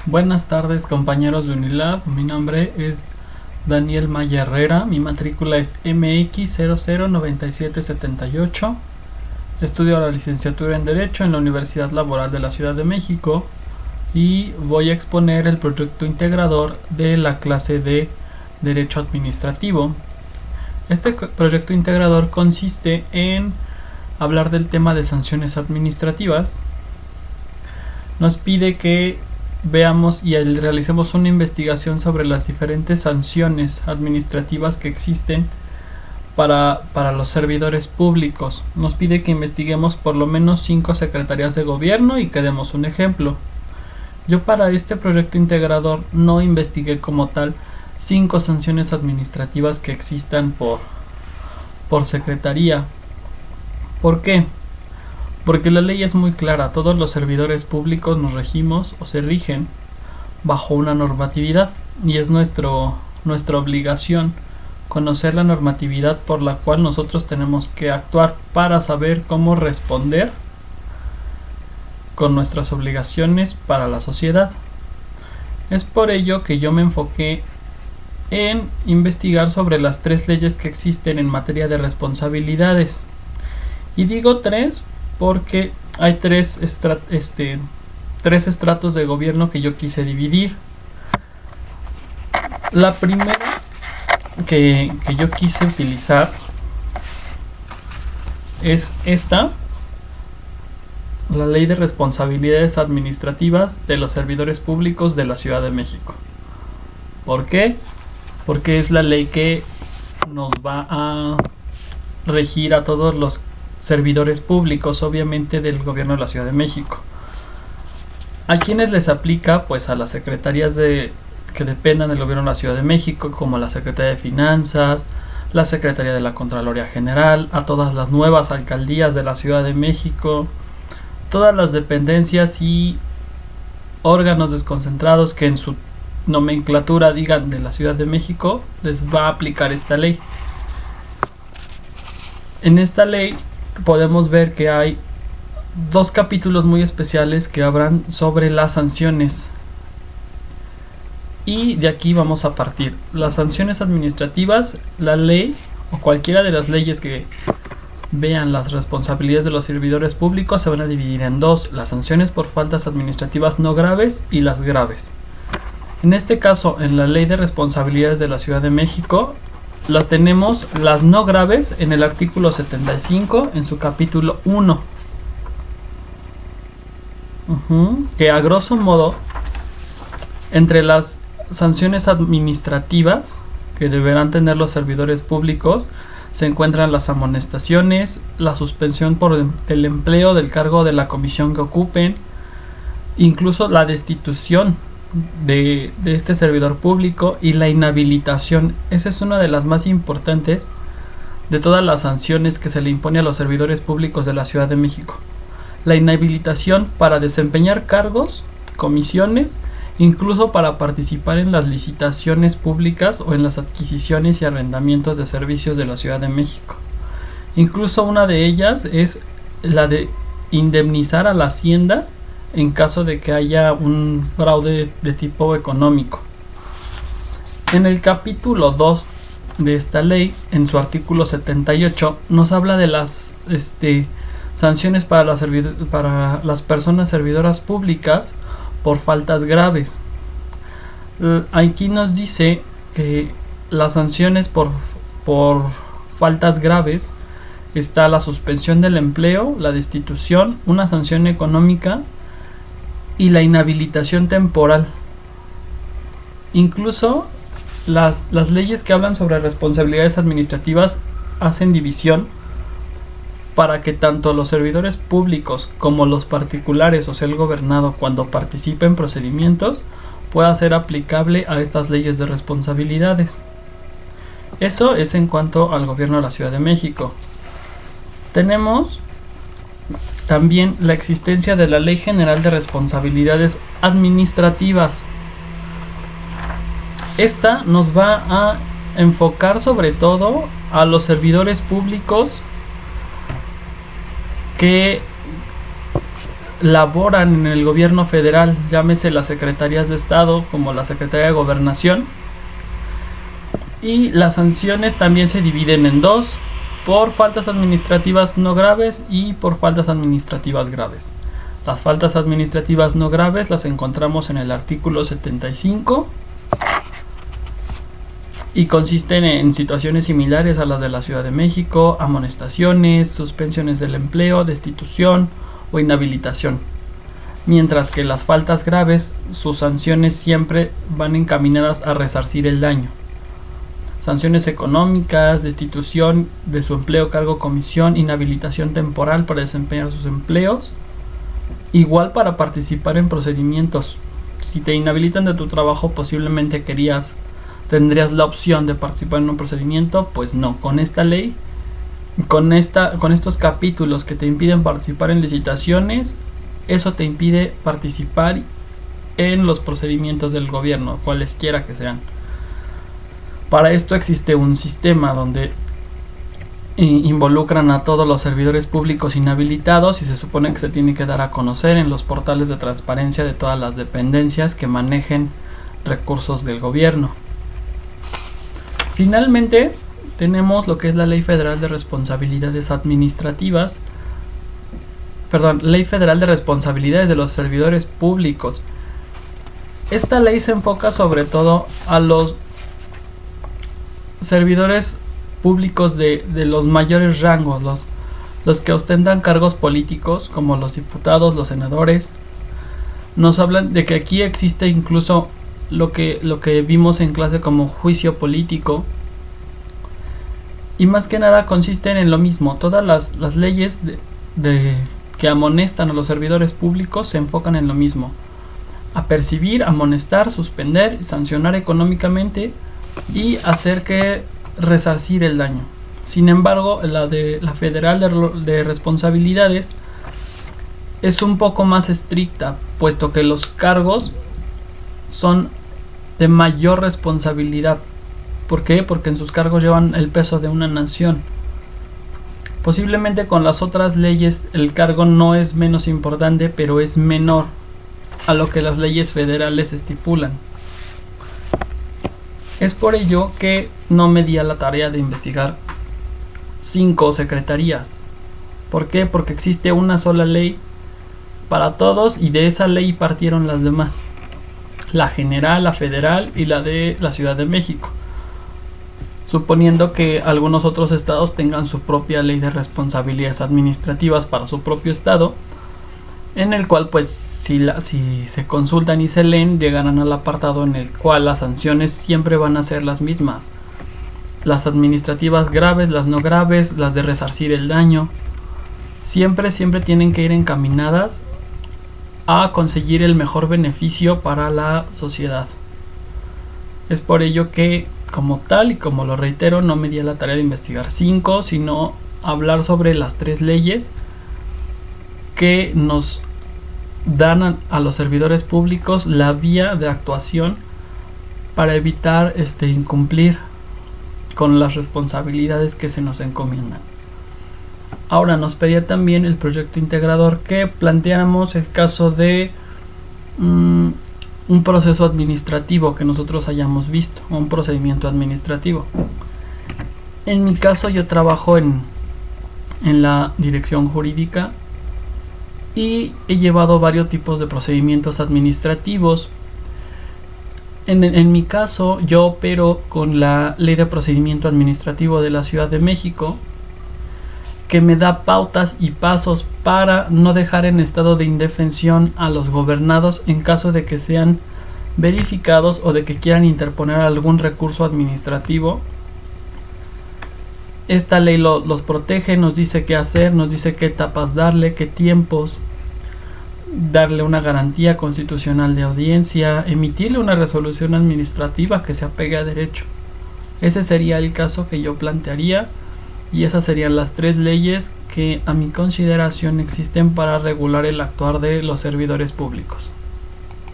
Buenas tardes, compañeros de Unilab. Mi nombre es Daniel Maya Herrera. Mi matrícula es MX009778. Estudio la licenciatura en Derecho en la Universidad Laboral de la Ciudad de México y voy a exponer el proyecto integrador de la clase de Derecho Administrativo. Este proyecto integrador consiste en hablar del tema de sanciones administrativas. Nos pide que veamos y realicemos una investigación sobre las diferentes sanciones administrativas que existen para los servidores públicos. Nos pide que investiguemos por lo menos 5 secretarías de gobierno y que demos un ejemplo. Yo para este proyecto integrador no investigué como tal 5 sanciones administrativas que existan por secretaría. ¿Por qué? Porque la ley es muy clara, todos los servidores públicos nos regimos o se rigen bajo una normatividad y es nuestra obligación conocer la normatividad por la cual nosotros tenemos que actuar para saber cómo responder con nuestras obligaciones para la sociedad. Es por ello que yo me enfoqué en investigar sobre las 3 leyes que existen en materia de responsabilidades. Y digo 3 porque hay 3 estratos de gobierno que yo quise dividir. La primera que yo quise utilizar es esta, la Ley de Responsabilidades Administrativas de los Servidores Públicos de la Ciudad de México. ¿Por qué? Porque es la ley que nos va a regir a todos los servidores públicos, obviamente del gobierno de la Ciudad de México. ¿A quiénes les aplica? Pues a las secretarías que dependan del gobierno de la Ciudad de México, como la Secretaría de Finanzas, la Secretaría de la Contraloría General, a todas las nuevas alcaldías de la Ciudad de México, todas las dependencias y órganos desconcentrados que en su nomenclatura digan de la Ciudad de México, les va a aplicar esta ley. En esta ley podemos ver que hay 2 capítulos muy especiales que hablan sobre las sanciones. Y de aquí vamos a partir. Las sanciones administrativas, la ley o cualquiera de las leyes que vean las responsabilidades de los servidores públicos se van a dividir en 2, las sanciones por faltas administrativas no graves y las graves. En este caso, en la Ley de Responsabilidades de la Ciudad de México, las tenemos las no graves en el artículo 75 en su capítulo 1, que a grosso modo entre las sanciones administrativas que deberán tener los servidores públicos se encuentran las amonestaciones, la suspensión por el empleo del cargo de la comisión que ocupen, incluso la destitución de este servidor público y la inhabilitación. Esa es una de las más importantes de todas las sanciones que se le impone a los servidores públicos de la Ciudad de México. La inhabilitación para desempeñar cargos, comisiones, incluso para participar en las licitaciones públicas o en las adquisiciones y arrendamientos de servicios de la Ciudad de México. Incluso una de ellas es la de indemnizar a la Hacienda en caso de que haya un fraude de tipo económico. En el capítulo 2 de esta ley, en su artículo 78, nos habla de las sanciones para las personas servidoras públicas por faltas graves. Aquí nos dice que las sanciones por faltas graves está la suspensión del empleo, la destitución, una sanción económica y la inhabilitación temporal. Incluso las leyes que hablan sobre responsabilidades administrativas hacen división para que tanto los servidores públicos como los particulares o sea el gobernado, cuando participe en procedimientos, pueda ser aplicable a estas leyes de responsabilidades. Eso es en cuanto al gobierno de la Ciudad de México. Tenemos también la existencia de la Ley General de Responsabilidades Administrativas. Esta nos va a enfocar sobre todo a los servidores públicos que laboran en el gobierno federal, llámese las secretarías de Estado como la Secretaría de Gobernación. Y las sanciones también se dividen en dos: por faltas administrativas no graves y por faltas administrativas graves. Las faltas administrativas no graves las encontramos en el artículo 75 y consisten en situaciones similares a las de la Ciudad de México: amonestaciones, suspensiones del empleo, destitución o inhabilitación. Mientras que las faltas graves, sus sanciones siempre van encaminadas a resarcir el daño. Sanciones económicas, destitución de su empleo, cargo, comisión, inhabilitación temporal para desempeñar sus empleos. Igual para participar en procedimientos. Si te inhabilitan de tu trabajo, posiblemente tendrías la opción de participar en un procedimiento. Pues no, con esta ley, con estos capítulos que te impiden participar en licitaciones, eso te impide participar en los procedimientos del gobierno, cualesquiera que sean. Para esto existe un sistema donde involucran a todos los servidores públicos inhabilitados y se supone que se tiene que dar a conocer en los portales de transparencia de todas las dependencias que manejen recursos del gobierno. Finalmente, tenemos lo que es la Ley Federal de Responsabilidades Administrativas, Ley Federal de Responsabilidades de los Servidores Públicos. Esta ley se enfoca sobre todo a los servidores públicos de los mayores rangos, los que ostentan cargos políticos como los diputados, los senadores. Nos hablan de que aquí existe incluso lo que vimos en clase como juicio político, y más que nada consisten en lo mismo. Todas las leyes que amonestan a los servidores públicos se enfocan en lo mismo: apercibir, amonestar, suspender, sancionar económicamente y hacer que resarcir el daño. Sin embargo, la Federal de Responsabilidades es un poco más estricta, puesto que los cargos son de mayor responsabilidad. ¿Por qué? Porque en sus cargos llevan el peso de una nación. Posiblemente con las otras leyes el cargo no es menos importante, pero es menor a lo que las leyes federales estipulan. Es por ello que no me di a la tarea de investigar 5 secretarías. ¿Por qué? Porque existe una sola ley para todos y de esa ley partieron las demás: la general, la federal y la de la Ciudad de México. Suponiendo que algunos otros estados tengan su propia ley de responsabilidades administrativas para su propio estado, en el cual pues si se consultan y se leen, llegarán al apartado en el cual las sanciones siempre van a ser las mismas: las administrativas graves, las no graves, las de resarcir el daño. Siempre tienen que ir encaminadas a conseguir el mejor beneficio para la sociedad. Es por ello que, como tal y como lo reitero, no me di a la tarea de investigar 5, sino hablar sobre las 3 leyes que nos dan a los servidores públicos la vía de actuación para evitar incumplir con las responsabilidades que se nos encomiendan. Ahora nos pedía también el proyecto integrador que planteáramos el caso de un proceso administrativo que nosotros hayamos visto, un procedimiento administrativo. En mi caso, yo trabajo en la dirección jurídica y he llevado varios tipos de procedimientos administrativos. En mi caso, yo opero con la Ley de Procedimiento Administrativo de la Ciudad de México, que me da pautas y pasos para no dejar en estado de indefensión a los gobernados en caso de que sean verificados o de que quieran interponer algún recurso administrativo. Esta ley los protege, nos dice qué hacer, nos dice qué etapas darle, qué tiempos, darle una garantía constitucional de audiencia, emitirle una resolución administrativa que se apegue a derecho. Ese sería el caso que yo plantearía, y esas serían las 3 leyes que a mi consideración existen para regular el actuar de los servidores públicos.